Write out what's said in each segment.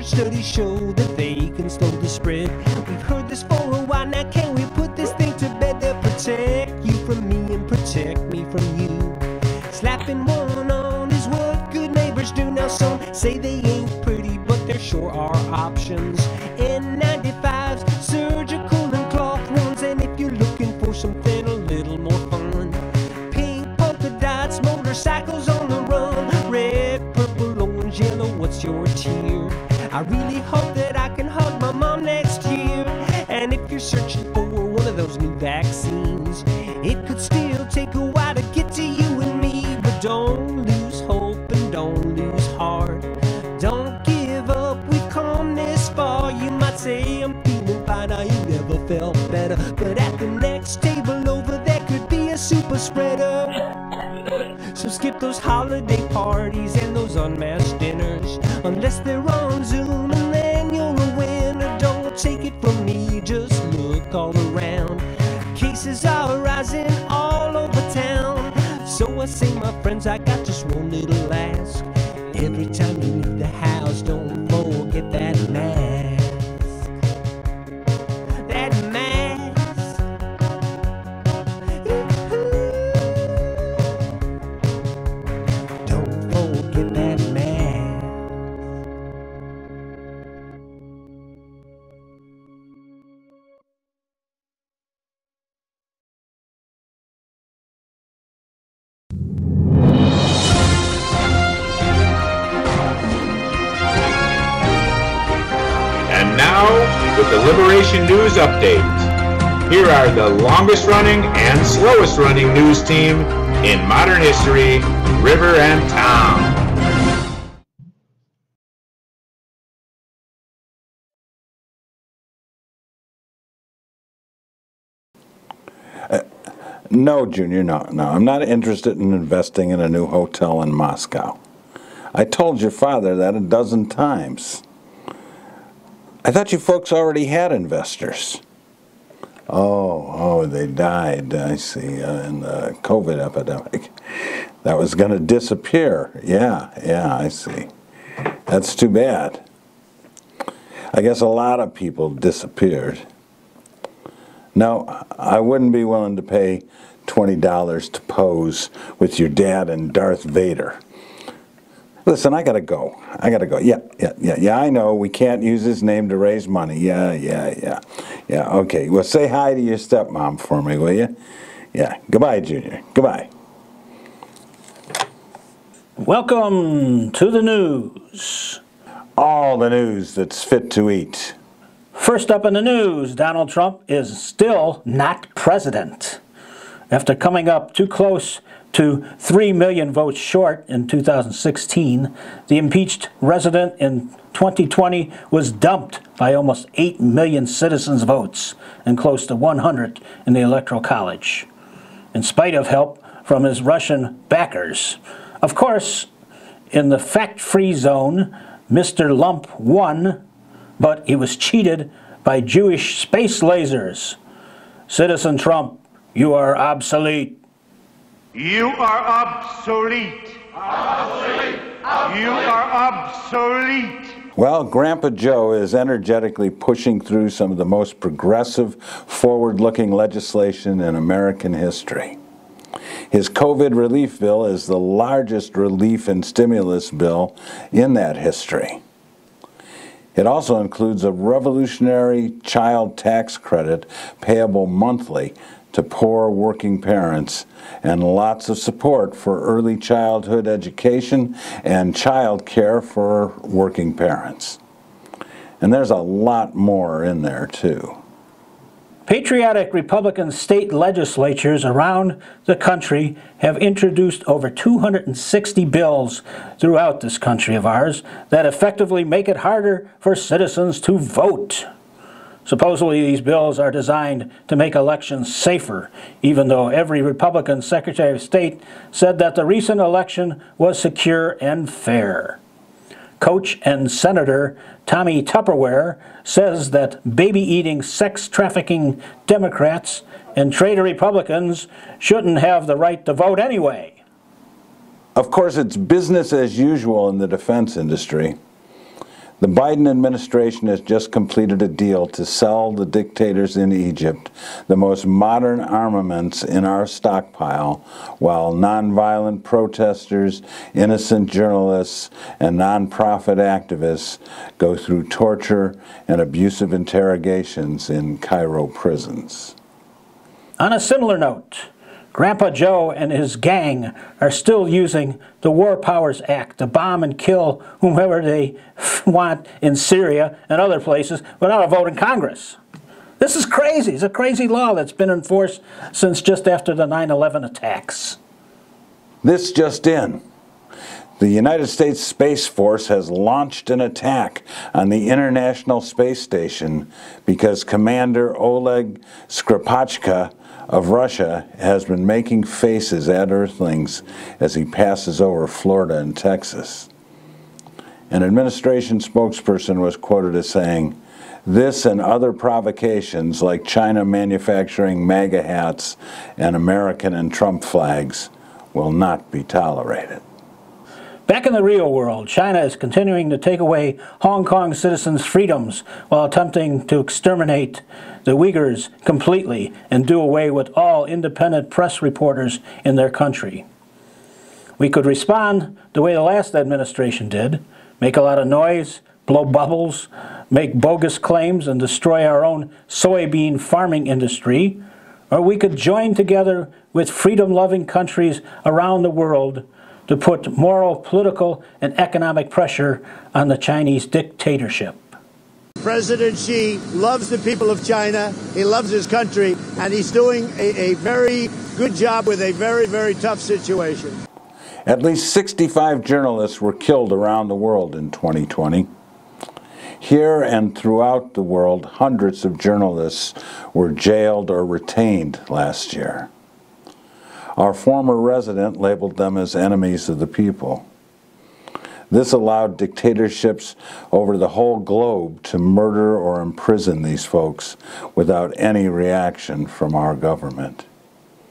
research studies show that they can slow the spread. We've heard this for a while now, can we put this thing to bed? They'll protect you from me and protect me from you. Slapping one on is what good neighbors do. Now some say they ain't pretty, but there sure are options. N95s, surgical and cloth ones, and if you're looking for something a little more fun, pink polka dots, motorcycles on the run, red, purple, orange, yellow, what's your tier? I really hope that I can hug my mom next year. And if you're searching for one of those new vaccines, it could still take a while to get to you and me. But don't lose hope and don't lose heart. Don't give up, we've come this far. You might say I'm feeling fine, I ain't never felt better, but at the next table over there could be a super spreader. So skip those holiday parties and those unmasked dinners, unless they're on Zoom, and then you're a winner. Don't take it from me, just look all around. Cases are rising all over town. So I say, my friends, I got just one little ask. Every time you leave the house, don't forget that mask. That mask. Don't forget that mask. And now, with the Liberation News Update. Here are the longest running and slowest running news team in modern history, river and town. No, Junior, no. I'm not interested in investing in a new hotel in Moscow. I told your father that a dozen times. I thought you folks already had investors. Oh, they died, I see, in the COVID epidemic. That was going to disappear. Yeah, I see. That's too bad. I guess a lot of people disappeared. No, I wouldn't be willing to pay $20 to pose with your dad and Darth Vader. Listen, I gotta go. Yeah, I know we can't use his name to raise money. Yeah, okay. Well, say hi to your stepmom for me, will you? Yeah, goodbye, Junior. Goodbye. Welcome to the news. All the news that's fit to eat. First up in the news, Donald Trump is still not president. After coming up too close to 3 million votes short in 2016, the impeached president in 2020 was dumped by almost 8 million citizens' votes and close to 100 in the Electoral College, in spite of help from his Russian backers. Of course, in the fact-free zone, Mr. Lump won, but he was cheated by Jewish space lasers. Citizen Trump, you are obsolete. You are obsolete. Obsolete. You are obsolete. Well, Grandpa Joe is energetically pushing through some of the most progressive, forward-looking legislation in American history. His COVID relief bill is the largest relief and stimulus bill in that history. It also includes a revolutionary child tax credit payable monthly to poor working parents, and lots of support for early childhood education and child care for working parents. And there's a lot more in there, too. Patriotic Republican state legislatures around the country have introduced over 260 bills throughout this country of ours that effectively make it harder for citizens to vote. Supposedly these bills are designed to make elections safer, even though every Republican Secretary of State said that the recent election was secure and fair. Coach and Senator Tommy Tupperware says that baby-eating, sex-trafficking Democrats and traitor Republicans shouldn't have the right to vote anyway. Of course, it's business as usual in the defense industry. The Biden administration has just completed a deal to sell the dictators in Egypt the most modern armaments in our stockpile, while nonviolent protesters, innocent journalists, and nonprofit activists go through torture and abusive interrogations in Cairo prisons. On a similar note, Grandpa Joe and his gang are still using the War Powers Act to bomb and kill whomever they want in Syria and other places without a vote in Congress. This is crazy. It's a crazy law that's been enforced since just after the 9/11 attacks. This just in. The United States Space Force has launched an attack on the International Space Station because Commander Oleg Skripachka of Russia has been making faces at Earthlings as he passes over Florida and Texas. An administration spokesperson was quoted as saying, "This and other provocations like China manufacturing MAGA hats and American and Trump flags will not be tolerated." Back in the real world, China is continuing to take away Hong Kong citizens' freedoms while attempting to exterminate the Uyghurs completely and do away with all independent press reporters in their country. We could respond the way the last administration did, make a lot of noise, blow bubbles, make bogus claims, and destroy our own soybean farming industry, or we could join together with freedom-loving countries around the world to put moral, political, and economic pressure on the Chinese dictatorship. President Xi loves the people of China, he loves his country, and he's doing a very good job with a very, very tough situation. At least 65 journalists were killed around the world in 2020. Here and throughout the world, hundreds of journalists were jailed or retained last year. Our former resident labeled them as enemies of the people. This allowed dictatorships over the whole globe to murder or imprison these folks without any reaction from our government.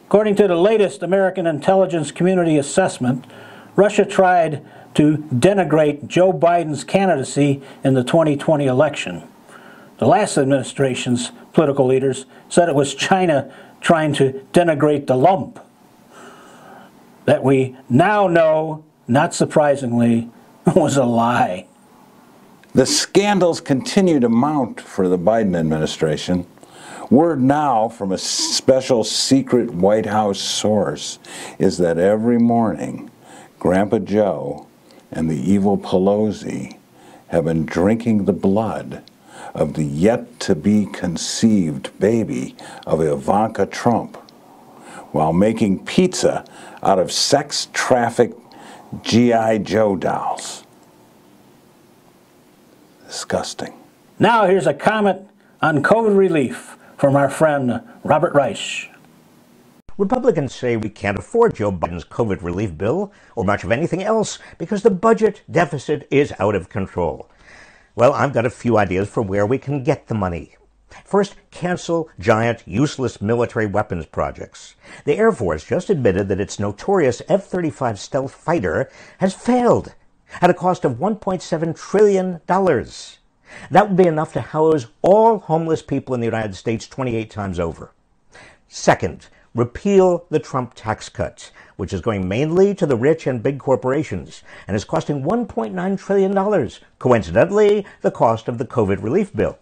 According to the latest American intelligence community assessment, Russia tried to denigrate Joe Biden's candidacy in the 2020 election. The last administration's political leaders said it was China trying to denigrate the lump. That we now know, not surprisingly, was a lie. The scandals continue to mount for the Biden administration. Word now from a special secret White House source is that every morning, Grandpa Joe and the evil Pelosi have been drinking the blood of the yet-to-be-conceived baby of Ivanka Trump while making pizza out of sex-trafficked G.I. Joe dolls. Disgusting. Now here's a comment on COVID relief from our friend Robert Reich. Republicans say we can't afford Joe Biden's COVID relief bill or much of anything else because the budget deficit is out of control. Well, I've got a few ideas for where we can get the money. First, cancel giant, useless military weapons projects. The Air Force just admitted that its notorious F-35 stealth fighter has failed at a cost of $1.7 trillion. That would be enough to house all homeless people in the United States 28 times over. Second, repeal the Trump tax cuts, which is going mainly to the rich and big corporations and is costing $1.9 trillion, coincidentally, the cost of the COVID relief bill.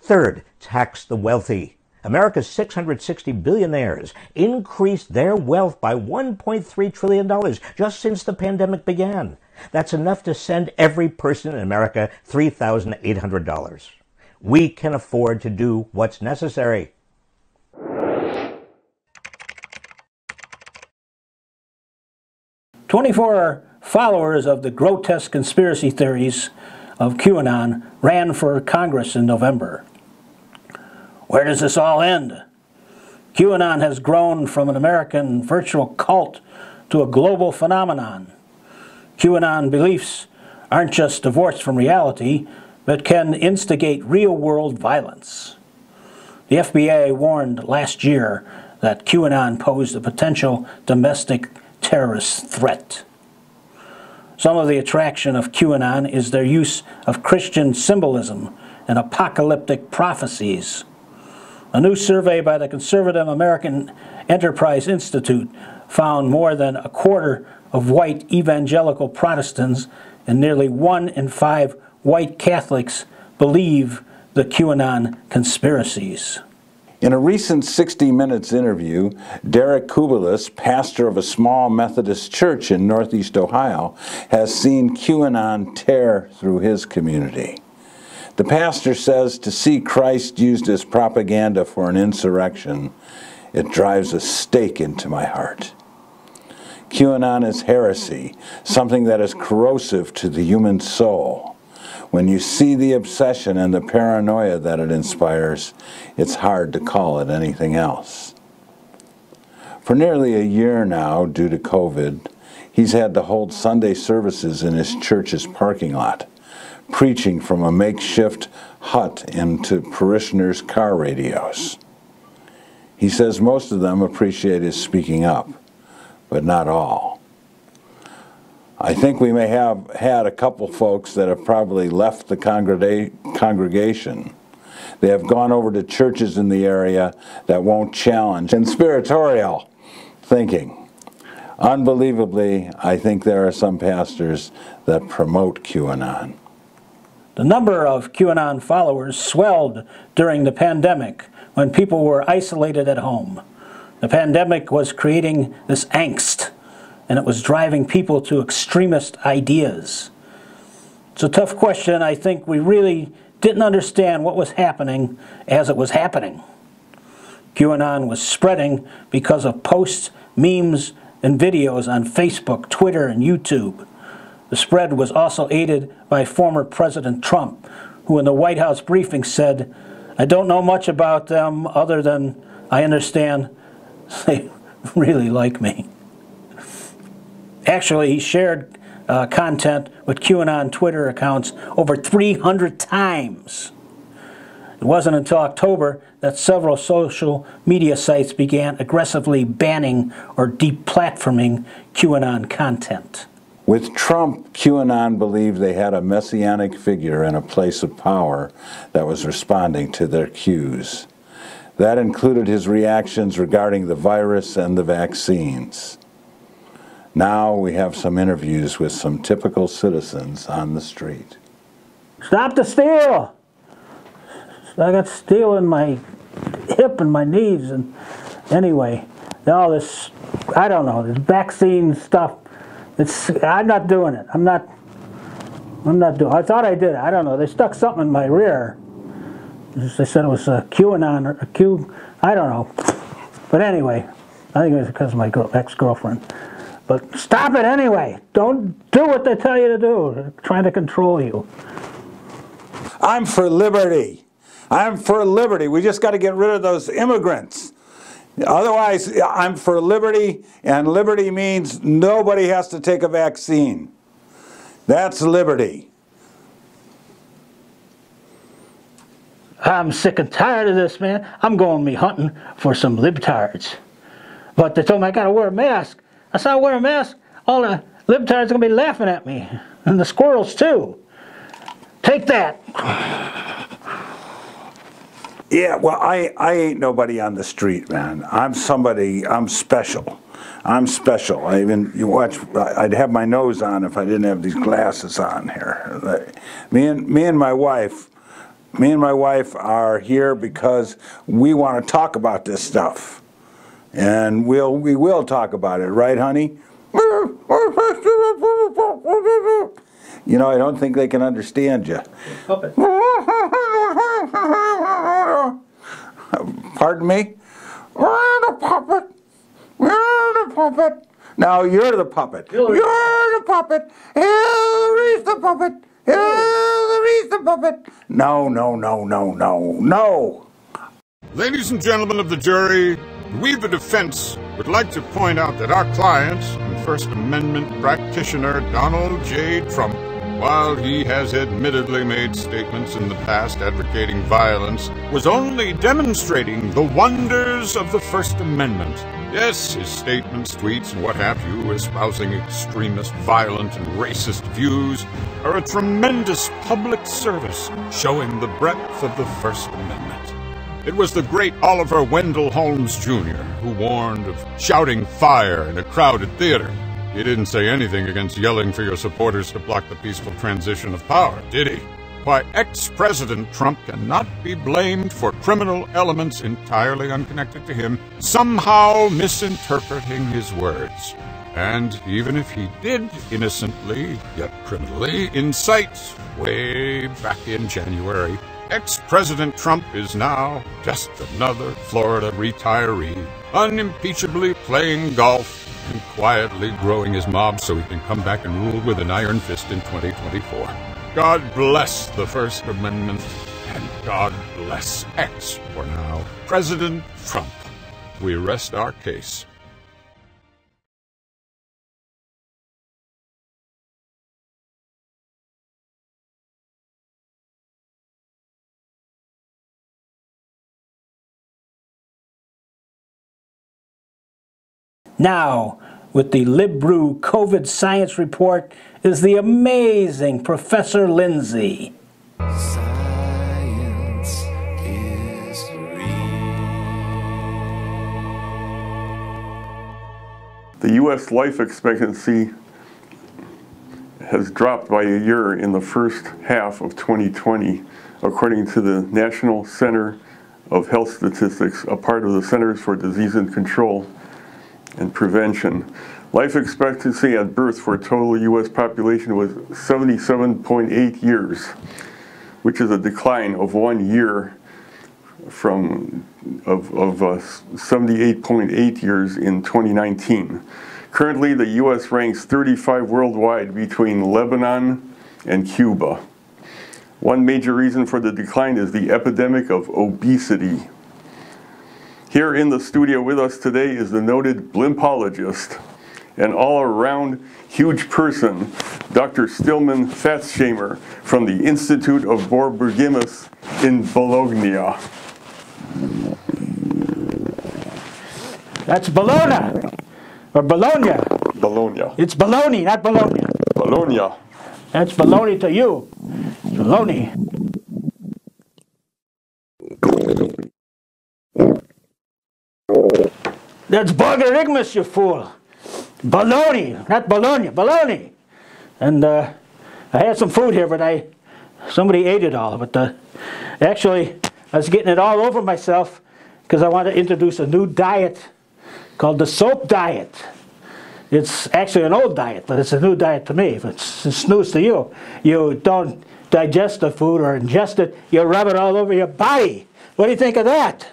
Third, tax the wealthy. America's 660 billionaires increased their wealth by $1.3 trillion just since the pandemic began. That's enough to send every person in America $3,800. We can afford to do what's necessary. "24 followers of the grotesque conspiracy theories of QAnon ran for Congress in November. Where does this all end? QAnon has grown from an American virtual cult to a global phenomenon. QAnon beliefs aren't just divorced from reality, but can instigate real-world violence. The FBI warned last year that QAnon posed a potential domestic terrorist threat. Some of the attraction of QAnon is their use of Christian symbolism and apocalyptic prophecies. A new survey by the Conservative American Enterprise Institute found more than a quarter of white evangelical Protestants and nearly 1 in 5 white Catholics believe the QAnon conspiracies. In a recent 60 Minutes interview, Derek Kubelis, pastor of a small Methodist church in Northeast Ohio, has seen QAnon tear through his community. The pastor says to see Christ used as propaganda for an insurrection, it drives a stake into my heart. QAnon is heresy, something that is corrosive to the human soul. When you see the obsession and the paranoia that it inspires, it's hard to call it anything else. For nearly a year now, due to COVID, he's had to hold Sunday services in his church's parking lot, preaching from a makeshift hut into parishioners' car radios. He says most of them appreciate his speaking up, but not all. I think we may have had a couple folks that have probably left the congregation. They have gone over to churches in the area that won't challenge conspiratorial thinking. Unbelievably, I think there are some pastors that promote QAnon. The number of QAnon followers swelled during the pandemic when people were isolated at home. The pandemic was creating this angst, and it was driving people to extremist ideas. It's a tough question. I think we really didn't understand what was happening as it was happening. QAnon was spreading because of posts, memes, and videos on Facebook, Twitter, and YouTube. The spread was also aided by former President Trump, who in the White House briefing said, "I don't know much about them other than I understand they really like me." Actually, he shared content with QAnon Twitter accounts over 300 times. It wasn't until October that several social media sites began aggressively banning or deplatforming QAnon content. With Trump, QAnon believed they had a messianic figure in a place of power that was responding to their cues. That included his reactions regarding the virus and the vaccines. Now we have some interviews with some typical citizens on the street. Stop the steal! I got steel in my hip and my knees, and anyway, all this, I don't know, this vaccine stuff, I'm not doing it. I'm not doing it. I thought I did it. I don't know. They stuck something in my rear. They said it was a QAnon or a Q, I don't know. But anyway, I think it was because of my ex-girlfriend. But stop it anyway. Don't do what they tell you to do. They're trying to control you. I'm for liberty. I'm for liberty. We just got to get rid of those immigrants. Otherwise, I'm for liberty, and liberty means nobody has to take a vaccine. That's liberty. I'm sick and tired of this, man. I'm going me hunting for some libtards. But they told me I got to wear a mask. I said, I wear a mask. All the libtards are going to be laughing at me. And the squirrels, too. Take that. Yeah, well, I ain't nobody on the street, man. I'm somebody, I'm special. I'm special. You watch, I'd have my nose on if I didn't have these glasses on here. Me and my wife are here because we want to talk about this stuff. And we will talk about it, right, honey? You know, I don't think they can understand you. Puppet. Pardon me? We're the puppet. We're the puppet. No, you're the puppet. You're the puppet. Hillary's the puppet. Hillary's the puppet. No, no, no, no, no, no. Ladies and gentlemen of the jury, we, the defense, would like to point out that our client and First Amendment practitioner Donald J. Trump, while he has admittedly made statements in the past advocating violence, was only demonstrating the wonders of the First Amendment. Yes, his statements, tweets, and what have you, espousing extremist, violent, and racist views, are a tremendous public service showing the breadth of the First Amendment. It was the great Oliver Wendell Holmes, Jr., who warned of shouting fire in a crowded theater. He didn't say anything against yelling for your supporters to block the peaceful transition of power, did he? Why, ex-President Trump cannot be blamed for criminal elements entirely unconnected to him somehow misinterpreting his words. And even if he did innocently, yet criminally, incite way back in January, ex-President Trump is now just another Florida retiree, unimpeachably playing golf and quietly growing his mob so he can come back and rule with an iron fist in 2024. God bless the First Amendment, and God bless X for now. President Trump. We rest our case. Now, with the LibBrew COVID Science Report, is the amazing Professor Lindsay. Science is real. The U.S. life expectancy has dropped by a year in the first half of 2020, according to the National Center of Health Statistics, a part of the Centers for Disease and Control and Prevention. Life expectancy at birth for a total U.S. population was 77.8 years, which is a decline of 1 year from 78.8 years in 2019. Currently, the U.S. ranks 35 worldwide between Lebanon and Cuba. One major reason for the decline is the epidemic of obesity. Here in the studio with us today is the noted blimpologist and all-around huge person, Dr. Stillman Fatshamer from the Institute of Borborgimus in Bologna. That's Bologna, or Bologna. Bologna. It's baloney, not Bologna. Bologna. That's baloney to you. Baloney. That's Borborygmus, you fool. Baloney, not Bologna, baloney. And I had some food here, but somebody ate it all. But actually, I was getting it all over myself because I want to introduce a new diet called the soap diet. It's actually an old diet, but it's a new diet to me. It's news to you. You don't digest the food or ingest it, you rub it all over your body. What do you think of that?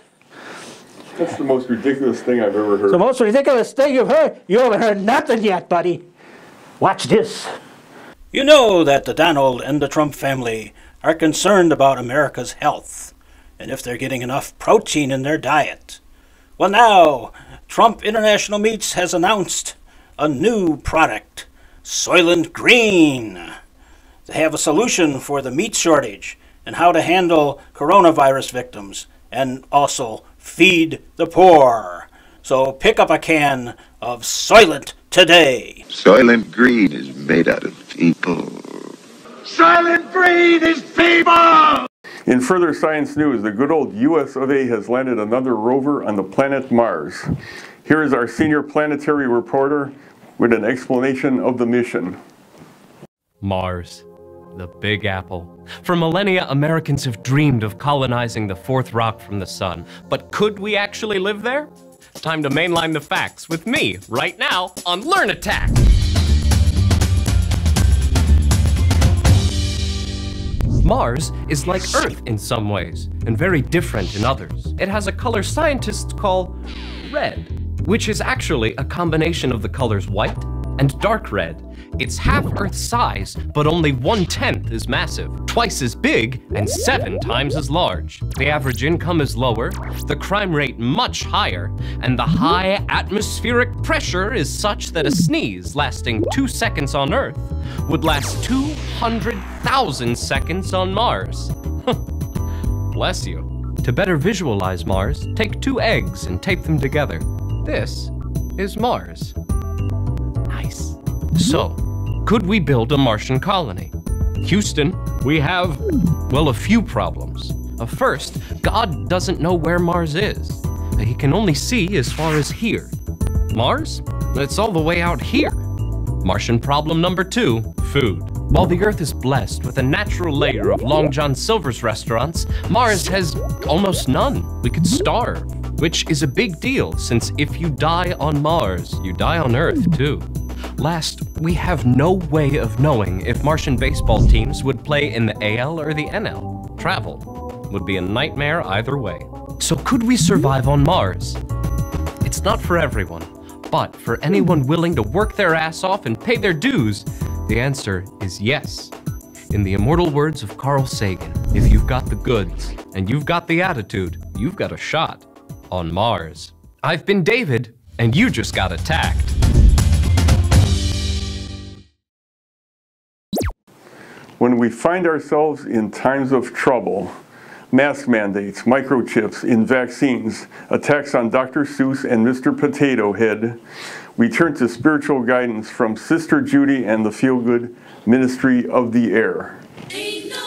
That's the most ridiculous thing I've ever heard. The most ridiculous thing you've heard? You haven't heard nothing yet, buddy. Watch this. You know that the Donald and the Trump family are concerned about America's health and if they're getting enough protein in their diet. Well, now, Trump International Meats has announced a new product, Soylent Green. They have a solution for the meat shortage and how to handle coronavirus victims and also feed the poor. So pick up a can of Soylent today. Soylent Green is made out of people. Soylent Green is people! In further science news, the good old US of A has landed another rover on the planet Mars. Here is our senior planetary reporter with an explanation of the mission. Mars, the Big Apple. For millennia, Americans have dreamed of colonizing the fourth rock from the sun. But could we actually live there? Time to mainline the facts with me, right now, on Learn Attack! Mars is like Earth in some ways, and very different in others. It has a color scientists call red, which is actually a combination of the colors white and dark red. It's half Earth's size, but only 1/10 is massive, twice as big, and 7 times as large. The average income is lower, the crime rate much higher, and the high atmospheric pressure is such that a sneeze lasting 2 seconds on Earth would last 200,000 seconds on Mars. Bless you. To better visualize Mars, take 2 eggs and tape them together. This is Mars. Nice. So, could we build a Martian colony? Houston, we have, well, a few problems. First, God doesn't know where Mars is. He can only see as far as here. Mars? It's all the way out here. Martian problem number 2, food. While the Earth is blessed with a natural layer of Long John Silver's restaurants, Mars has almost none. We could starve, which is a big deal, since if you die on Mars, you die on Earth too. Last, we have no way of knowing if Martian baseball teams would play in the AL or the NL. Travel would be a nightmare either way. So could we survive on Mars? It's not for everyone, but for anyone willing to work their ass off and pay their dues, the answer is yes. In the immortal words of Carl Sagan, if you've got the goods and you've got the attitude, you've got a shot on Mars. I've been David, and you just got attacked. When we find ourselves in times of trouble, mask mandates, microchips in vaccines, attacks on Dr. Seuss and Mr. Potato Head, we turn to spiritual guidance from Sister Judy and the Feel Good Ministry of the Air.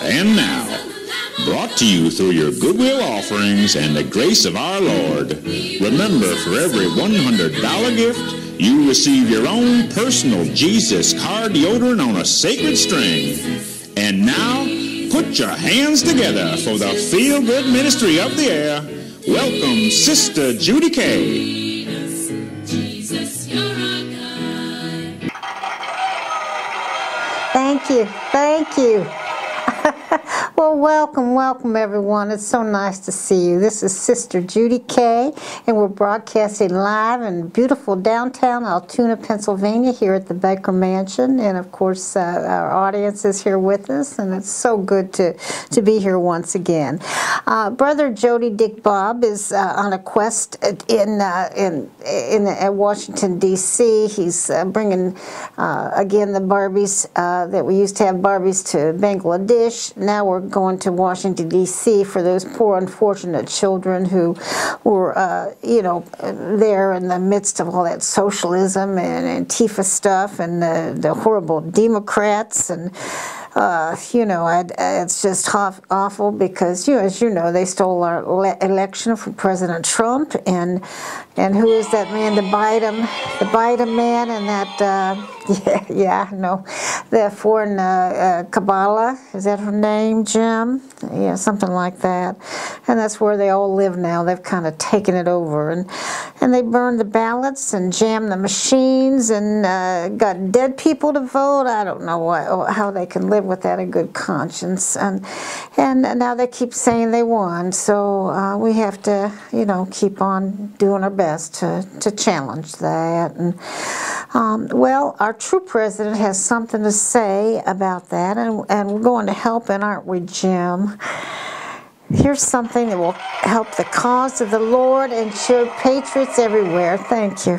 And now, brought to you through your goodwill offerings and the grace of our Lord. Remember, for every $100 gift, you receive your own personal Jesus car deodorant on a sacred string. And now, put your hands together for the Feel Good Ministry of the Air. Welcome, Sister Judy K. Thank you. Thank you. Well, welcome everyone. It's so nice to see you. This is Sister Judy K, and we're broadcasting live in beautiful downtown Altoona, Pennsylvania, here at the Baker Mansion. And of course, our audience is here with us, and it's so good to be here once again. Brother Jody Dick Bob is on a quest at Washington, D.C. He's bringing again the Barbies that we used to have Barbies to Bangladesh. Now we're going to Washington, D.C. for those poor, unfortunate children who were, there in the midst of all that socialism and Antifa stuff and the horrible Democrats. And, it's just awful because, as you know, they stole our election from President Trump. And who is that man? The Biden man, and that, the foreign Kabbalah, is that her name, Jim? Yeah, something like that. And that's where they all live now. They've kind of taken it over. And they burned the ballots and jammed the machines and got dead people to vote. I don't know how they can live with that in good conscience. And now they keep saying they won. So we have to, keep on doing our best to challenge that. And our true president has something to say about that, and we're going to help him, aren't we, Jim? Here's something that will help the cause of the Lord and cheer patriots everywhere. Thank you.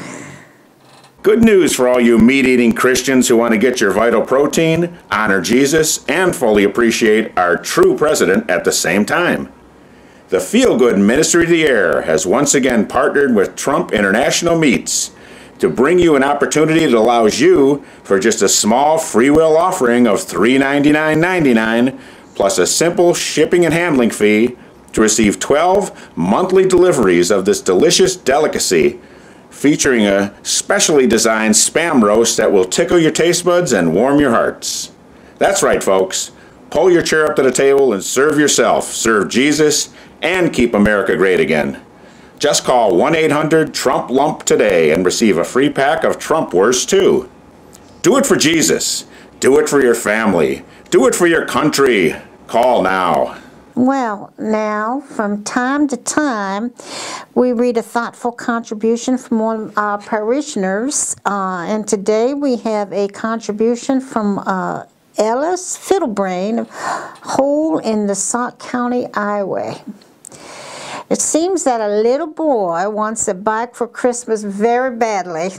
Good news for all you meat-eating Christians who want to get your vital protein, honor Jesus, and fully appreciate our true president at the same time. The Feel Good Ministry of the Air has once again partnered with Trump International Meats to bring you an opportunity that allows you, for just a small free will offering of $399.99, plus a simple shipping and handling fee, to receive 12 monthly deliveries of this delicious delicacy, featuring a specially designed Spam roast that will tickle your taste buds and warm your hearts. That's right, folks. Pull your chair up to the table and serve yourself, serve Jesus, and keep America great again. Just call 1-800-TRUMP-LUMP today and receive a free pack of Trumpwurst too. Do it for Jesus. Do it for your family. Do it for your country. Call now. Well, now, from time to time, we read a thoughtful contribution from one of our parishioners, and today we have a contribution from Ellis Fiddlebrain of Hole in the Sauk County, Iowa. It seems that a little boy wants a bike for Christmas very badly,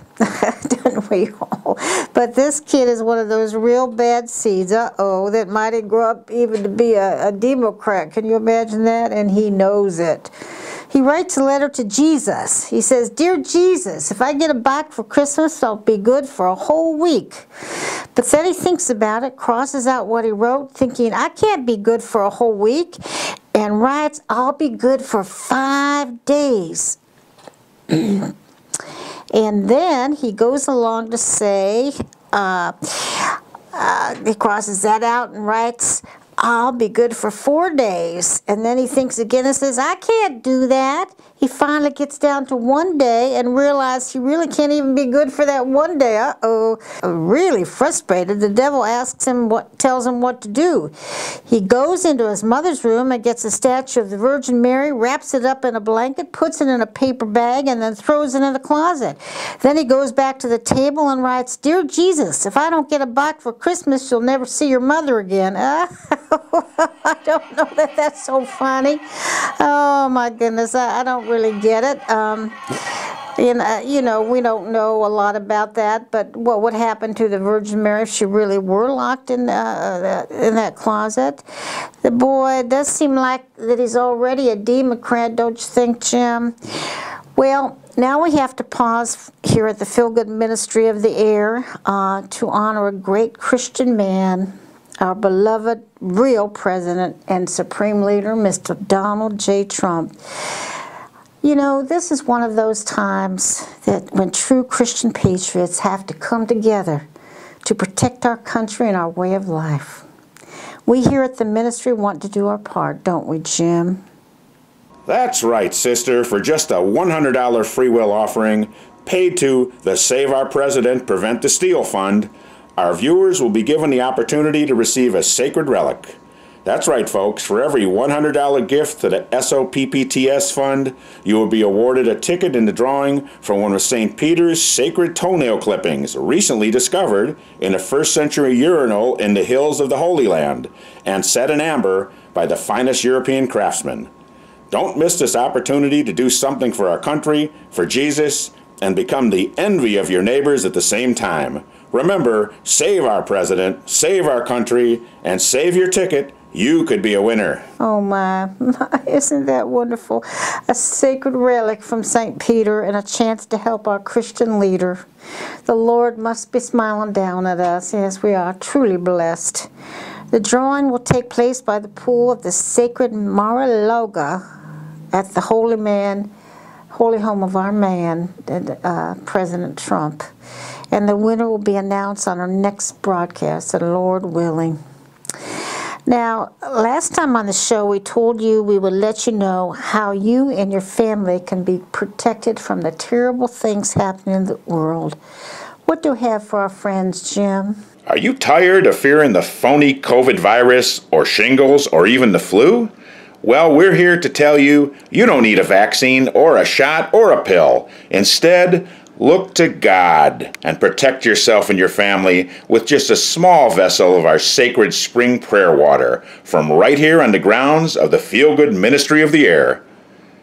don't we all? But this kid is one of those real bad seeds, that might grow up even to be a Democrat. Can you imagine that? And he knows it. He writes a letter to Jesus. He says, "Dear Jesus, if I get a bike for Christmas, I'll be good for a whole week." But then he thinks about it, crosses out what he wrote, thinking, I can't be good for a whole week, and writes, "I'll be good for 5 days." And then he goes along to say, he crosses that out and writes, "I'll be good for 4 days." And then he thinks again and says, I can't do that. He finally gets down to 1 day and realizes he really can't even be good for that 1 day. Uh-oh. Really frustrated, the devil tells him what to do. He goes into his mother's room and gets a statue of the Virgin Mary, wraps it up in a blanket, puts it in a paper bag, and then throws it in the closet. Then he goes back to the table and writes, "Dear Jesus, if I don't get a bike for Christmas, you'll never see your mother again." I don't know that that's so funny. Oh my goodness, I don't really get it. You know, we don't know a lot about that, but what would happen to the Virgin Mary if she really were locked in that closet? The boy, it does seem like that he's already a Democrat, don't you think, Jim? Well, now we have to pause here at the Feel Good Ministry of the Air to honor a great Christian man, our beloved real president and supreme leader, Mr. Donald J. Trump. You know, this is one of those times that when true Christian patriots have to come together to protect our country and our way of life. We here at the ministry want to do our part, don't we, Jim? That's right, sister. For just a $100 free will offering paid to the Save Our President, Prevent the Steal Fund, our viewers will be given the opportunity to receive a sacred relic. That's right, folks. For every $100 gift to the SOPPTS Fund, you will be awarded a ticket in the drawing for one of St. Peter's sacred toenail clippings, recently discovered in a 1st century urinal in the hills of the Holy Land, and set in amber by the finest European craftsmen. Don't miss this opportunity to do something for our country, for Jesus, and become the envy of your neighbors at the same time. Remember, save our president, save our country, and save your ticket. You could be a winner. Oh my, isn't that wonderful? A sacred relic from St. Peter and a chance to help our Christian leader. The Lord must be smiling down at us. Yes, we are truly blessed. The drawing will take place by the pool of the sacred Mar-a-Lago at the holy home of our man, President Trump. And the winner will be announced on our next broadcast, the Lord willing. Now, last time on the show, we told you we would let you know how you and your family can be protected from the terrible things happening in the world. What do we have for our friends, Jim? Are you tired of fearing the phony COVID virus or shingles or even the flu? Well, we're here to tell you you don't need a vaccine or a shot or a pill. Instead, look to God and protect yourself and your family with just a small vessel of our sacred spring prayer water from right here on the grounds of the Feel Good Ministry of the Air.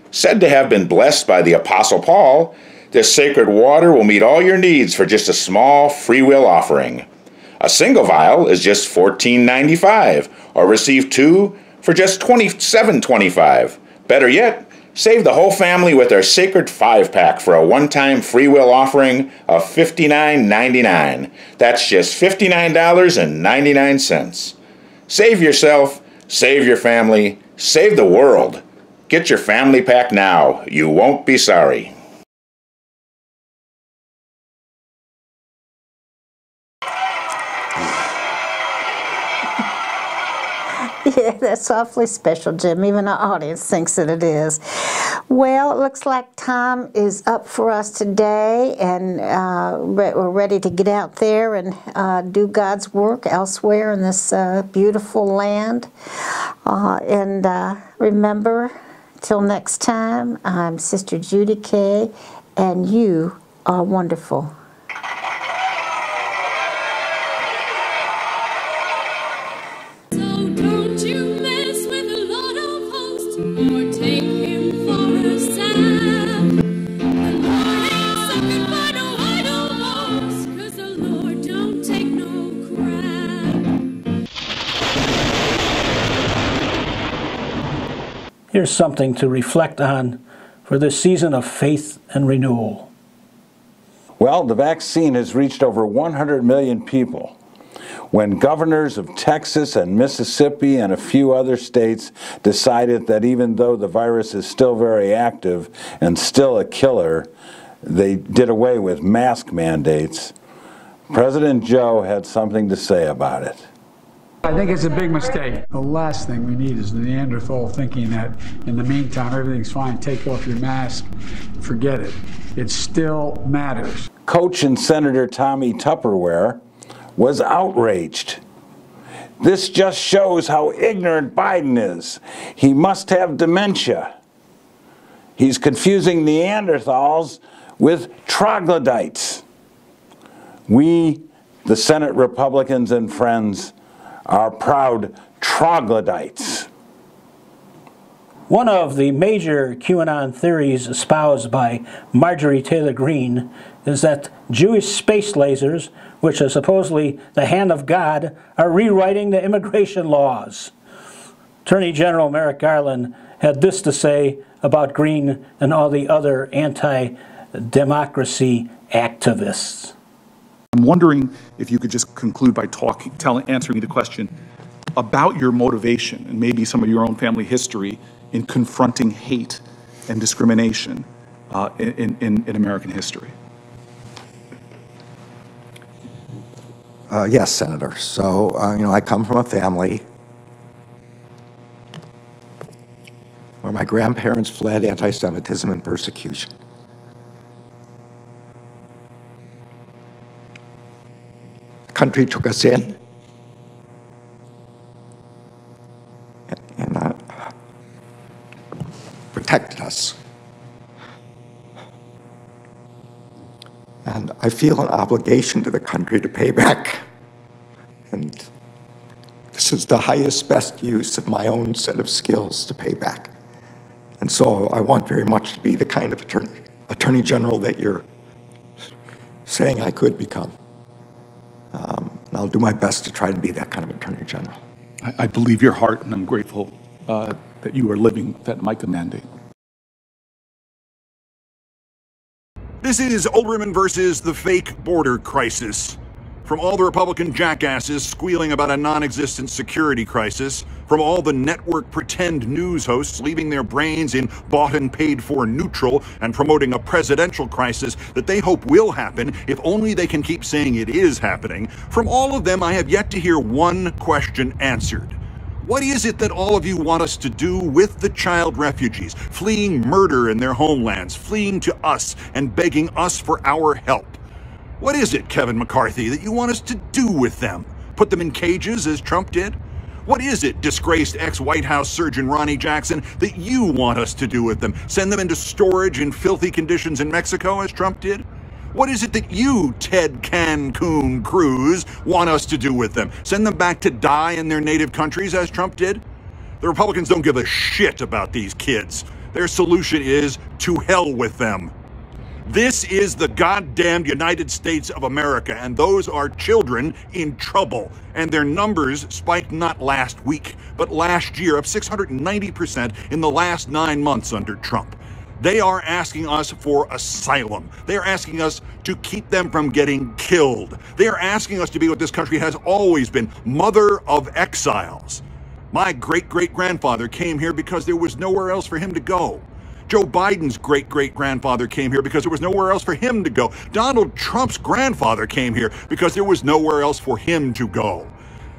Said to have been blessed by the Apostle Paul, this sacred water will meet all your needs for just a small free will offering. A single vial is just $14.95, or receive 2 for just $27.25. Better yet, save the whole family with our sacred 5-pack for a one-time free will offering of $59.99. That's just $59.99. Save yourself, save your family, save the world. Get your family pack now. You won't be sorry. Yeah, that's awfully special, Jim. Even our audience thinks that it is. Well, it looks like time is up for us today, and we're ready to get out there and do God's work elsewhere in this beautiful land. Remember, till next time, I'm Sister Judy K., and you are wonderful. Here's something to reflect on for this season of faith and renewal? Well, the vaccine has reached over 100 million people. When governors of Texas and Mississippi and a few other states decided that even though the virus is still very active and still a killer, they did away with mask mandates, President Joe had something to say about it. I think it's a big mistake. The last thing we need is the Neanderthal thinking that in the meantime everything's fine, take off your mask, forget it. It still matters. Coach and Senator Tommy Tupperware was outraged. This just shows how ignorant Biden is. He must have dementia. He's confusing Neanderthals with troglodytes. We, the Senate Republicans and friends, are proud troglodytes. One of the major QAnon theories espoused by Marjorie Taylor Greene is that Jewish space lasers, which are supposedly the hand of God, are rewriting the immigration laws. Attorney General Merrick Garland had this to say about Greene and all the other anti-democracy activists. I'm wondering if you could just conclude by answering me the question about your motivation and maybe some of your own family history in confronting hate and discrimination in American history. Yes, Senator. So, I come from a family where my grandparents fled anti-Semitism and persecution. The country took us in, and protected us. And I feel an obligation to the country to pay back. And this is the highest, best use of my own set of skills to pay back. And so I want very much to be the kind of Attorney General that you're saying I could become. And I'll do my best to try to be that kind of Attorney General. I believe your heart, and I'm grateful that you are living that Micah mandate. This is Olbermann versus the fake border crisis. From all the Republican jackasses squealing about a non-existent security crisis, from all the network pretend news hosts leaving their brains in bought and paid for neutral and promoting a presidential crisis that they hope will happen if only they can keep saying it is happening, from all of them I have yet to hear one question answered. What is it that all of you want us to do with the child refugees, fleeing murder in their homelands, fleeing to us and begging us for our help? What is it, Kevin McCarthy, that you want us to do with them? Put them in cages, as Trump did? What is it, disgraced ex-White House surgeon Ronnie Jackson, that you want us to do with them? Send them into storage in filthy conditions in Mexico, as Trump did? What is it that you, Ted Cancun Cruz, want us to do with them? Send them back to die in their native countries, as Trump did? The Republicans don't give a shit about these kids. Their solution is to hell with them. This is the goddamned United States of America, and those are children in trouble. And their numbers spiked not last week, but last year, up 690% in the last 9 months under Trump. They are asking us for asylum. They are asking us to keep them from getting killed. They are asking us to be what this country has always been, mother of exiles. My great-great-grandfather came here because there was nowhere else for him to go. Joe Biden's great-great-grandfather came here because there was nowhere else for him to go. Donald Trump's grandfather came here because there was nowhere else for him to go.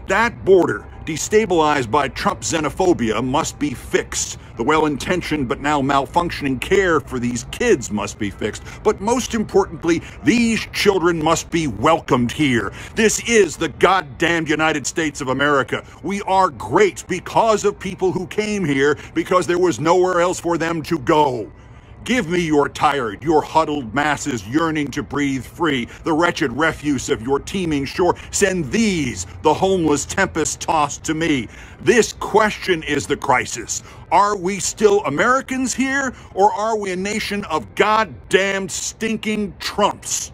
That border, destabilized by Trump xenophobia, must be fixed. The well-intentioned but now malfunctioning care for these kids must be fixed. But most importantly, these children must be welcomed here. This is the goddamned United States of America. We are great because of people who came here because there was nowhere else for them to go. Give me your tired, your huddled masses yearning to breathe free, the wretched refuse of your teeming shore. Send these, the homeless tempest-tossed, to me. This question is the crisis. Are we still Americans here, or are we a nation of goddamned stinking Trumps?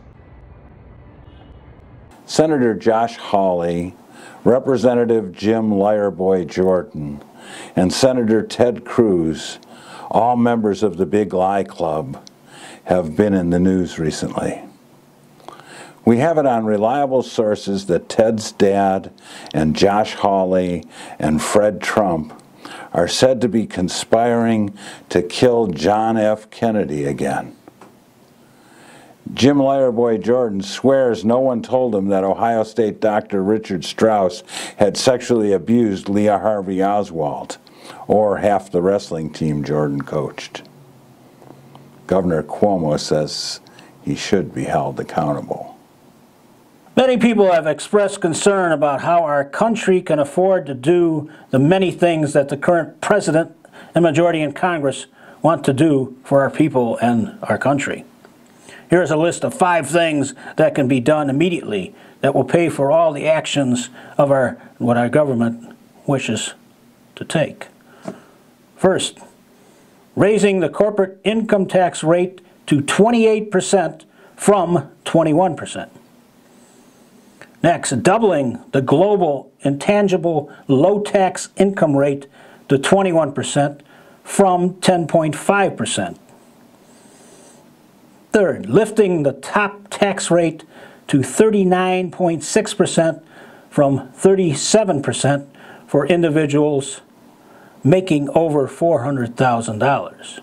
Senator Josh Hawley, Representative Jim Liarboy Jordan, and Senator Ted Cruz all members of the Big Lie Club have been in the news recently. We have it on reliable sources that Ted's dad and Josh Hawley and Fred Trump are said to be conspiring to kill John F. Kennedy again. Jim Layerboy Jordan swears no one told him that Ohio State Dr. Richard Strauss had sexually abused Leah Harvey Oswald, or half the wrestling team Jordan coached. Governor Cuomo says he should be held accountable. Many people have expressed concern about how our country can afford to do the many things that the current president and majority in Congress want to do for our people and our country. Here's a list of 5 things that can be done immediately that will pay for all the actions of what our government wishes to take. First, raising the corporate income tax rate to 28% from 21%. Next, doubling the global intangible low-tax income rate to 21% from 10.5%. Third, lifting the top tax rate to 39.6% from 37% for individuals making over $400,000.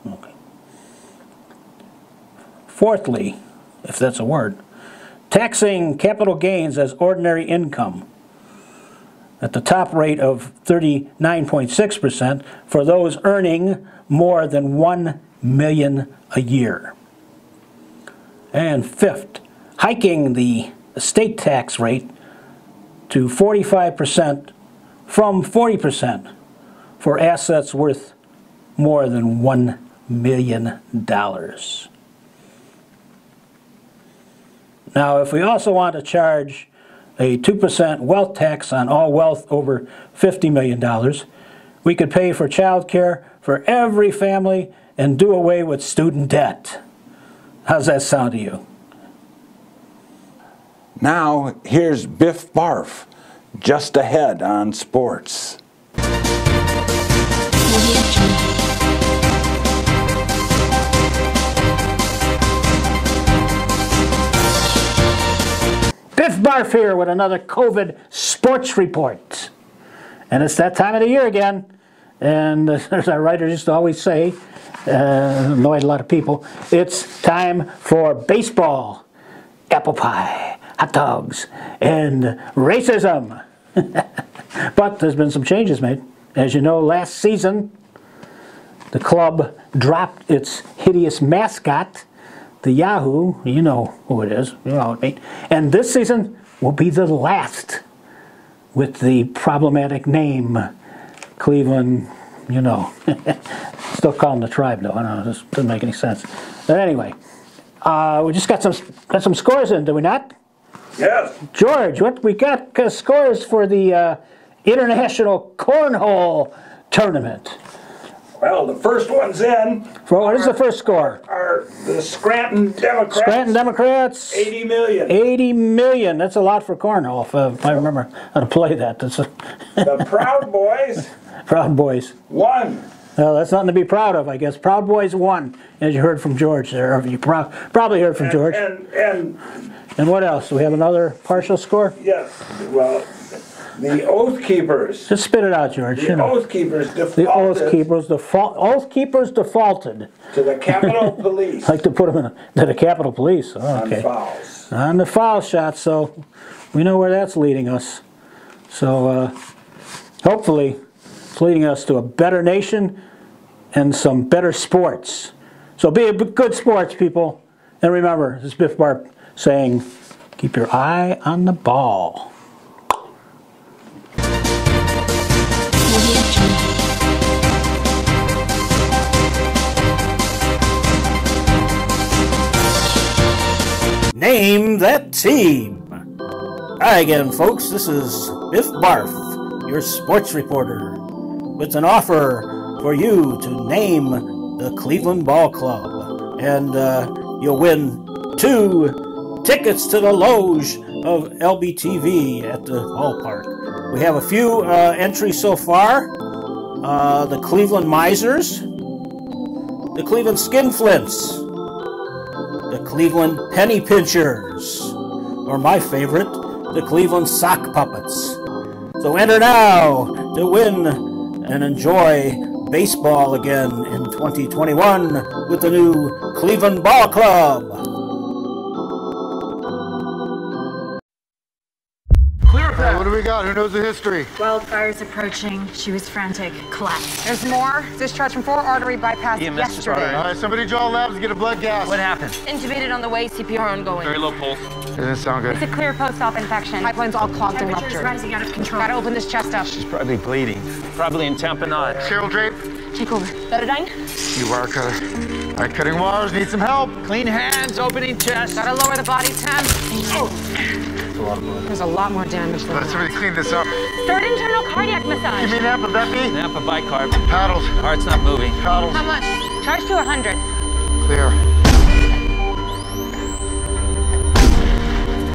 Okay. Fourthly, if that's a word, taxing capital gains as ordinary income at the top rate of 39.6% for those earning more than $1 million a year. And fifth, hiking the estate tax rate to 45% from 40% for assets worth more than $1 million. Now, if we also want to charge a 2% wealth tax on all wealth over $50 million, we could pay for child care for every family and do away with student debt. How's that sound to you? Now, here's Biff Barf, just ahead on sports. Biff Barf here with another COVID sports report. And it's that time of the year again. And as our writers used to always say, annoyed a lot of people, it's time for baseball, apple pie, hot dogs, and racism. But there's been some changes made. As you know, last season, the club dropped its hideous mascot, the Yahoo. You know who it is. You know what I mean. And this season will be the last with the problematic name, Cleveland, you know. Still call them the Tribe, though. I don't know. This doesn't make any sense. But anyway, we just got some scores in, do we not? Yes. George, what we got scores for the International Cornhole Tournament? Well, the first one's in. What is the first score? Are the Scranton Democrats. Scranton Democrats. 80 million. 80 million. That's a lot for cornhole, if I remember how to play that. The Proud Boys. Proud Boys. 1. Well, that's nothing to be proud of, I guess. Proud Boys 1, as you heard from George there. Or you probably heard from George. And what else? Do we have another partial score? Yes. Well, the Oath Keepers. Just spit it out, George. The Oath Keepers defaulted. The Oath Keepers defaulted. To the Capitol Police. Like to put them to the Capitol Police. Oh, okay. On fouls. On the foul shot, so we know where that's leading us. So hopefully it's leading us to a better nation and some better sports. So be a good sports, people. And remember, this is Biff Barf saying, keep your eye on the ball. Name that team. Hi again, folks. This is Biff Barf, your sports reporter, with an offer for you to name the Cleveland Ball Club. And you'll win 2 tickets to the loge of LBTV at the ballpark. We have a few entries so far. the Cleveland Misers, the Cleveland Skinflints, the Cleveland Penny Pinchers, or my favorite, the Cleveland Sock Puppets. So enter now to win and enjoy baseball again in 2021 with the new Cleveland Ball Club. What do we got? Who knows the history? Wildfire's approaching. She was frantic. Collapsed. There's more. Discharge from 4 artery bypass yesterday. All right, somebody draw labs and get a blood gas. What happened? Intubated on the way. CPR ongoing. Very low pulse. Doesn't sound good. It's a clear post-op infection. Pipeline's all clogged and ruptured. Temperature's rising out of control. Gotta open this chest up. She's probably bleeding. Probably in tamponade. Cheryl Drape. Take over. Betadine? You wire cutter. All right, cutting wires. Need some help. Clean hands, opening chest. Gotta lower the body temp. Oh. There's a lot more damage than Let somebody clean this up. Start internal cardiac massage. Give me an amp of Beppy. Napa bicarb. Paddles. Heart's not moving. Paddles. How much? Charge to 100. Clear.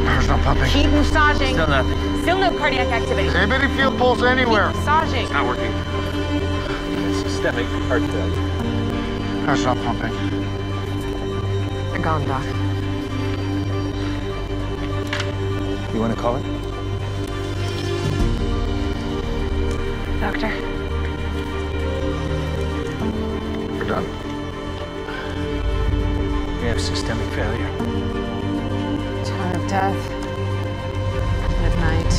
Heart's not pumping. Keep massaging. Still nothing. Still no cardiac activity. Does anybody feel pulse anywhere? Keep massaging. It's not working. Systemic heart failure. Heart's not pumping. They're gone, Doc. You want to call it? Doctor. We're done. We have systemic failure. Time of death. Midnight.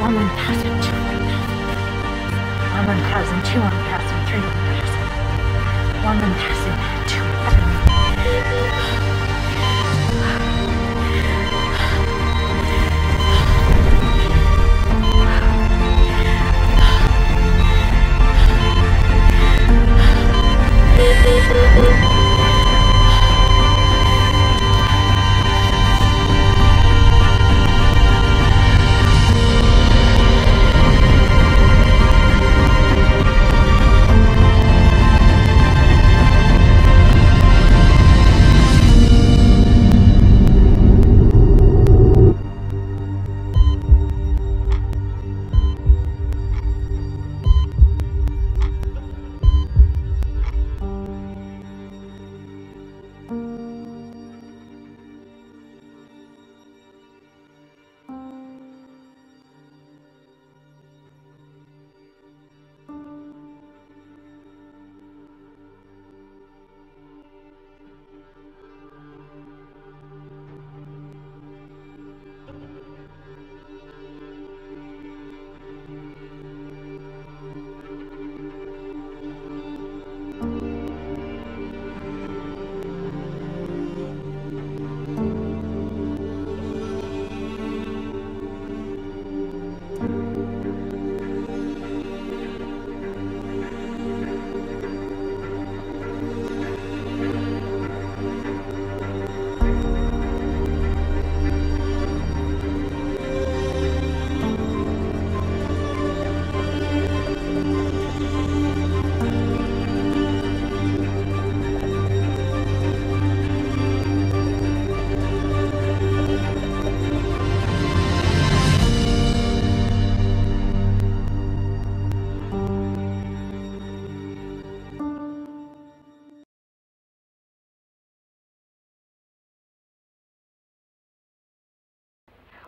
One passing, 2 1 passing, 2 passing, 3 passing. 1 passing, 2 passing.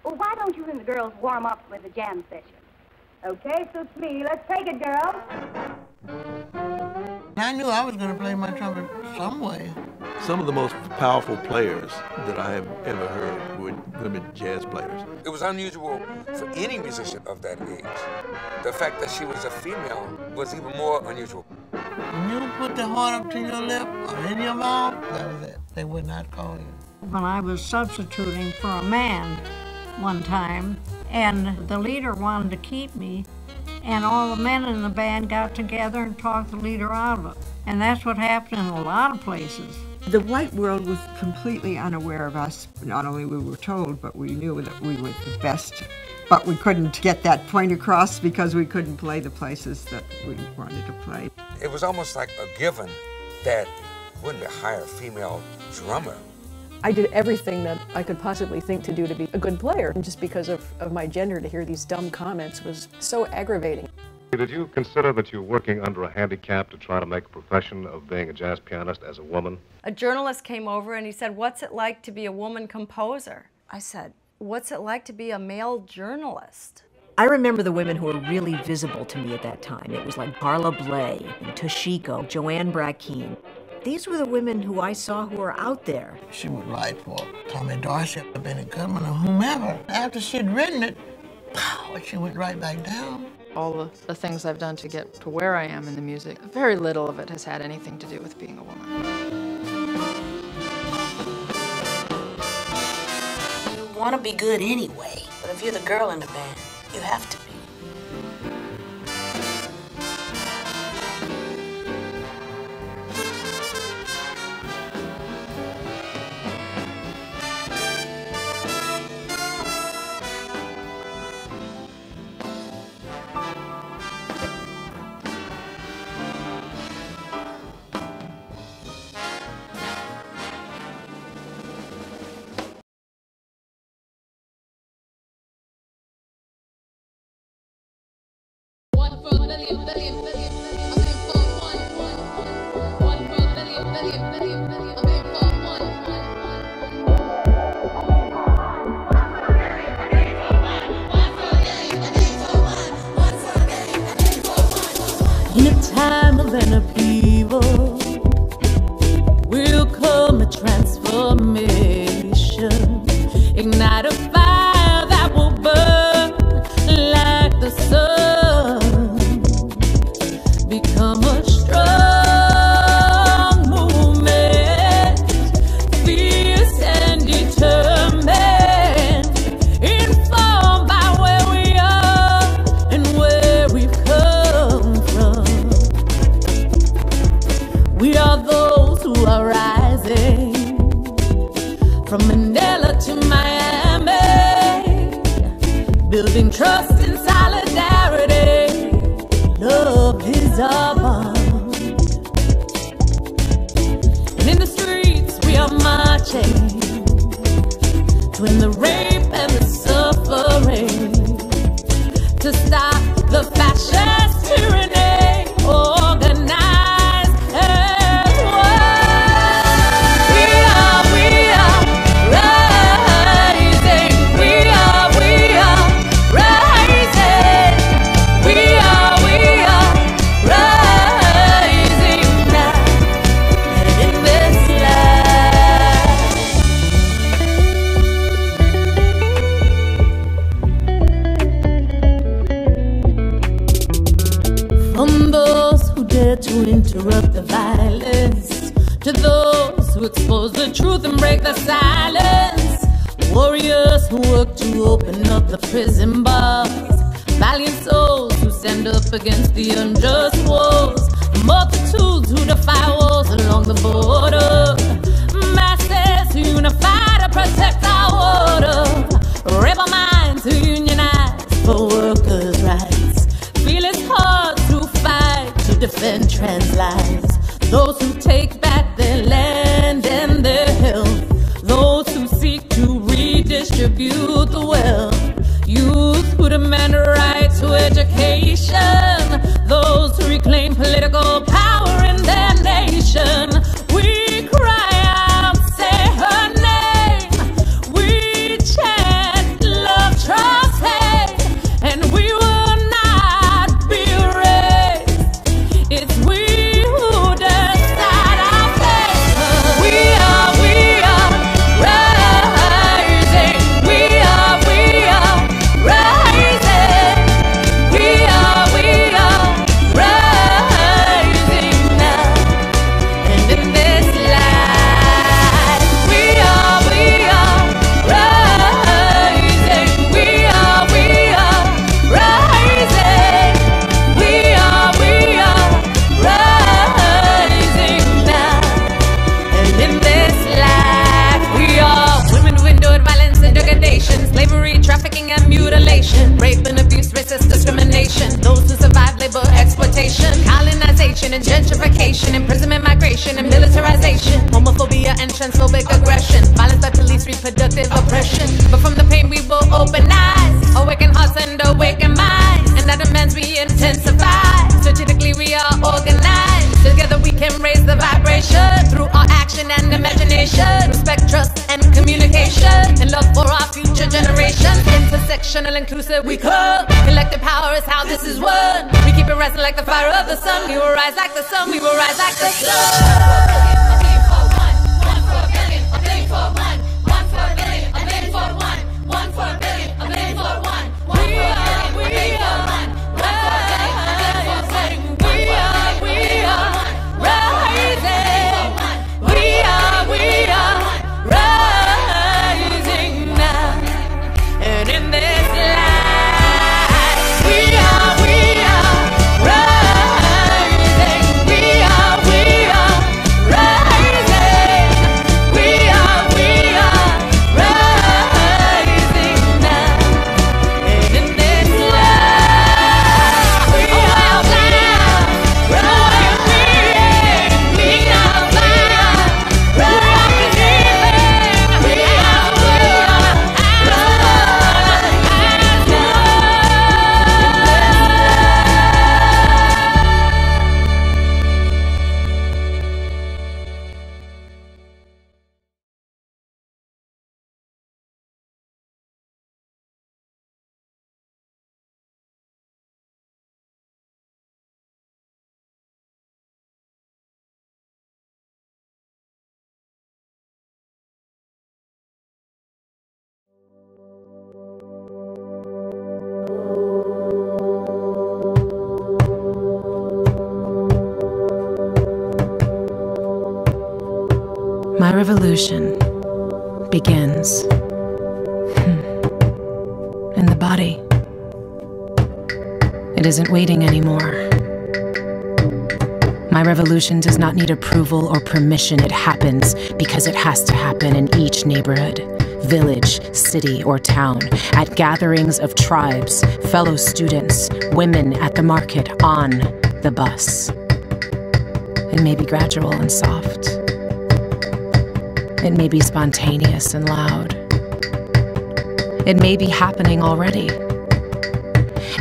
Well, why don't you and the girls warm up with a jam session? Okay, suits me. Let's take it, girls. I knew I was going to play my trumpet some way. Some of the most powerful players that I have ever heard were women jazz players. It was unusual for any musician of that age. The fact that she was a female was even more unusual. When you put the horn up to your lip or in your mouth, that was it. They would not call you. When I was substituting for a man one time, and the leader wanted to keep me, and all the men in the band got together and talked the leader out of it. And that's what happened in a lot of places. The white world was completely unaware of us. Not only we were told, but we knew that we were the best. But we couldn't get that point across because we couldn't play the places that we wanted to play. It was almost like a given that wouldn't hire a female drummer I did everything that I could possibly think to do to be a good player. And just because of my gender, to hear these dumb comments was so aggravating. Did you consider that you're working under a handicap to try to make a profession of being a jazz pianist as a woman? A journalist came over and he said, "What's it like to be a woman composer?" I said, "What's it like to be a male journalist?" I remember the women who were really visible to me at that time. It was like Carla Bley, and Toshiko, Joanne Brackeen. These were the women who I saw who were out there. She would write for Tommy Dorsey, Benny Goodman, or whomever. After she'd written it, pow, she went right back down. All the things I've done to get to where I am in the music, very little of it has had anything to do with being a woman. You want to be good anyway, but if you're the girl in the band, you have to be. In a time of an upheaval will come a transformation. Ignite a fire that will burn like the sun. Become a strong movement, fierce and determined, informed by where we are and where we've come from. We are those who are rising from Manila to Miami, building trust and solidarity. Love is our bond. And in the streets we are marching to end the rape and the suffering, to stop the fascist tyranny. Organize and work. We are rising. We are rising. We are rising now. And in this life. From those who dare to interrupt the violence, to those who expose the truth and break the silence, warriors who work to open up the prison bars, valiant souls who stand up against the unjust wars, multitudes who defy walls along the border, masses who unify to protect our water, rebel minds who unionize for workers' rights. Feel it's hard to fight to defend trans lives, those who take back their land and their health, those who seek to redistribute the wealth, youth who demand a right to education, those who reclaim political power in their nation. We cry out, say her name. We chant love, trust, hate, and we will not be erased. It's we who decide our fate. We are rising. We are rising. We are rising now. And in this life, we are rising. We are rising. We are rising now. And in this life, we are women who endured violence and degradation, slavery, trafficking and mutilation, rape and abuse, racist discrimination, those who survive labor exploitation. globalization, colonization and gentrification, imprisonment, migration and militarization, homophobia and transphobic aggression, violence by police, reproductive oppression. But from the pain we will open eyes, awaken hearts and awaken minds, and that demands we intensify. Strategically we are organized, together we can raise the vibration through our action and imagination, respect, trust and communication, and love for our future generations. Intersectional, inclusive we come, collective power is how this is won. We keep it rising like the fire of the sun. We will rise like the sun, we will rise like the sun. My revolution begins in the body. It isn't waiting anymore. My revolution does not need approval or permission. It happens because it has to happen in each neighborhood, village, city, or town, at gatherings of tribes, fellow students, women at the market, on the bus. It may be gradual and soft. It may be spontaneous and loud. It may be happening already.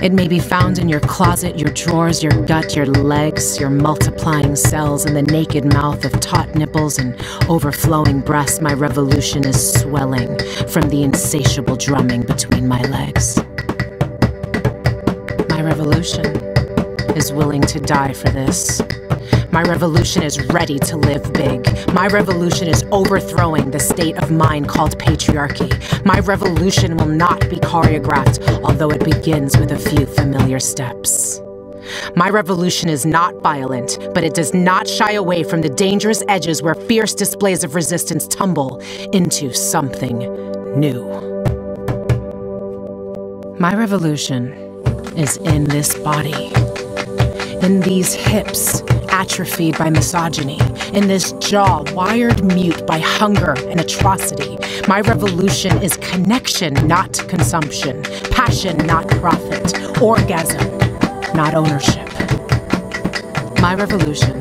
It may be found in your closet, your drawers, your gut, your legs, your multiplying cells, and the naked mouth of taut nipples and overflowing breasts. My revolution is swelling from the insatiable drumming between my legs. My revolution is willing to die for this. My revolution is ready to live big. My revolution is overthrowing the state of mind called patriarchy. My revolution will not be choreographed, although it begins with a few familiar steps. My revolution is not violent, but it does not shy away from the dangerous edges where fierce displays of resistance tumble into something new. My revolution is in this body, in these hips, atrophied by misogyny, in this jaw wired mute by hunger and atrocity. My revolution is connection, not consumption, passion, not profit, orgasm, not ownership. My revolution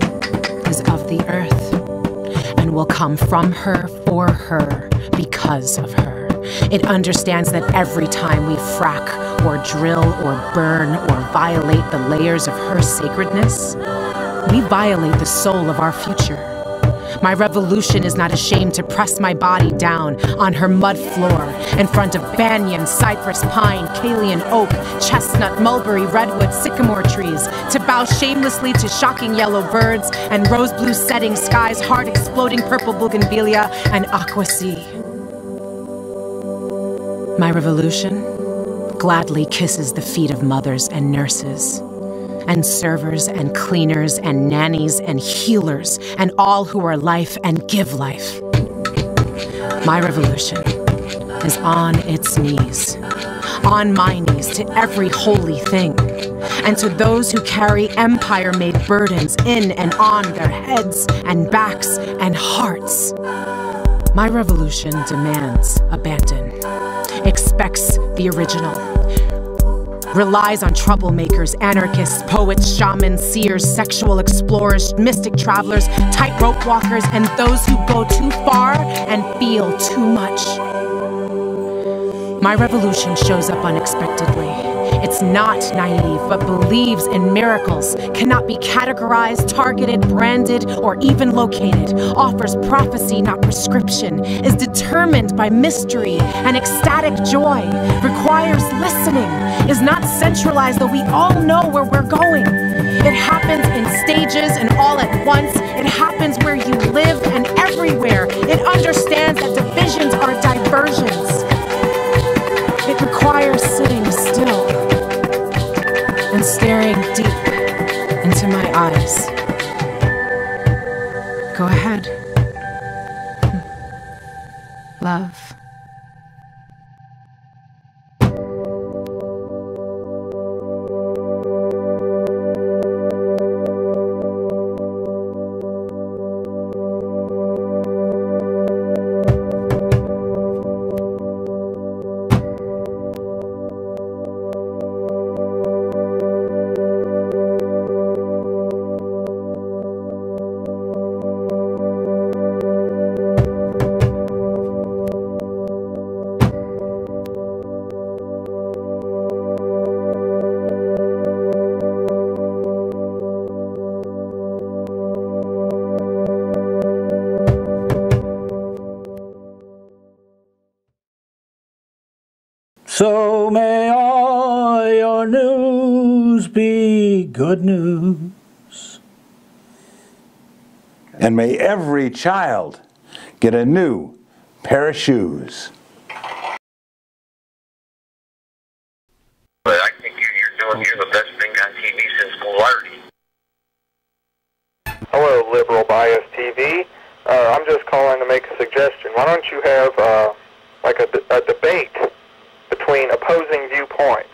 is of the earth and will come from her, for her, because of her. It understands that every time we frack or drill or burn or violate the layers of her sacredness, we violate the soul of our future. My revolution is not ashamed to press my body down on her mud floor in front of banyan, cypress, pine, Kalian, oak, chestnut, mulberry, redwood, sycamore trees, to bow shamelessly to shocking yellow birds and rose blue setting skies, hard exploding purple bougainvillea and aqua sea. My revolution gladly kisses the feet of mothers and nurses, and servers and cleaners and nannies and healers and all who are life and give life. My revolution is on its knees, on my knees, to every holy thing, and to those who carry empire-made burdens in and on their heads and backs and hearts. My revolution demands abandon, expects the original, relies on troublemakers, anarchists, poets, shamans, seers, sexual explorers, mystic travelers, tightrope walkers, and those who go too far and feel too much. My revolution shows up unexpectedly. It's not naive, but believes in miracles, cannot be categorized, targeted, branded, or even located, offers prophecy, not prescription, is determined by mystery and ecstatic joy, requires listening, is not centralized, though we all know where we're going. It happens in stages and all at once. It happens where you live and everywhere. It understands that divisions are diversions. It requires sitting still and staring deep into my eyes. Go ahead. Love. So may all your news be good news. And may every child get a new pair of shoes. But I think you're the best thing on TV since Golardi. Hello, Liberal Bias TV. I'm just calling to make a suggestion. Why don't you have like a debate between opposing viewpoints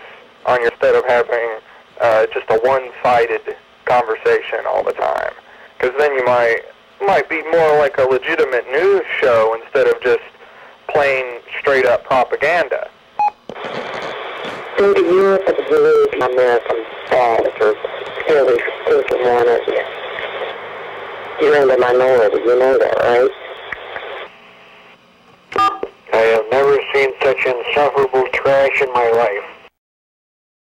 on your, instead of having just a one-sided conversation all the time? Because then you might be more like a legitimate news show instead of just plain straight-up propaganda. So do you believe American fathers are fairly speaking one of you? You're in the minority, you know that, right? I have never seen such insufferable trash in my life.